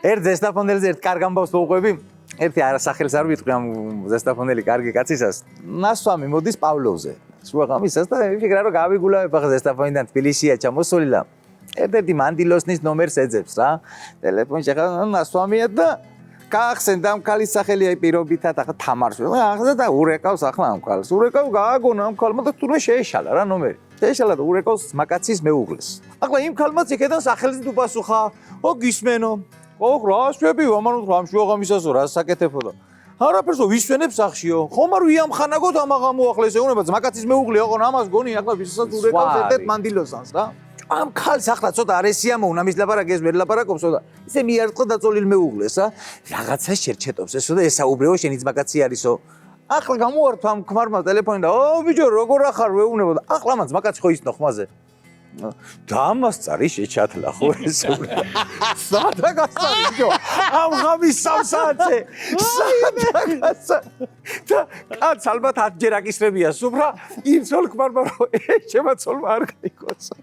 ერთ ზესტაფონელზე ერთ კარგ ამბავს მოუყვები. ერთი არასახელს არ ვიტყვი ამ ზესტაფონელი კარგი კაცისას. ნასვამი მოდის პავლოვზე. სულაღამისას და ვიფიქრა რომ გავიგულავებ ახლა ზესტაფონიდან თბილისია ჩამოსული და ერთ-ერთი მანდილოსნის ნომერს ეძებს რა. ტელეფონში ახლა ნასვამია და გაახსენდა ამ ქალის სახელი აი პირობითად ახლა თამარს. ახლა და ურეკავს ახლა ამ ქალს. ურეკავ გააგონა ამ ქალმა და თურმე შეეშალა რა ნომერი. შეეშალა და ურეკავს მაკაცის მეუღლეს. ახლა იმ ქალმაც იქიდან სახელით უპასუხა. ო გისმენო. ო რა შვები ამანო რამ შუაღამისასო რა საკეთებო და არაფერსო ვისვენებს სახშიო. ხომ არ ვიამხანაგოთ ამაღა მოახლეს ეუბნება მაკაცის მეუღლე ოღონ ამას გონი ახლა ვისაც ურეკავს ერთ-ერთ მანდილოსანს რა. ამ ქალს ახლა ცოტა არესია მოუნა მის ლაპარაკს ვერ ლაპარაკობსო და ისე მიარტყა დაწოლილ მეუღლეს რა. რაღაცა შერჩეტობს ესო და ესაუბრეო შენიც მაკაცი არისო. ახლა გამოართვა ამ ქმარმა ტელეფონი და ო ბიჭო როგორ ახარ ვეუბნება და ახლა მაც მაკაცი ხო ისნო ხმაზე. და ამას წარი შეჩათლა ხო ესე. სადა გასწავლიო ამ ღამის 3 საათზე. სადა გასწა. და კაც ალბათ 10 ჯერ აკისრებია სუფრა იმ ცოლ ქმარმა რომ შემა ცოლმა არ გაიქოცა.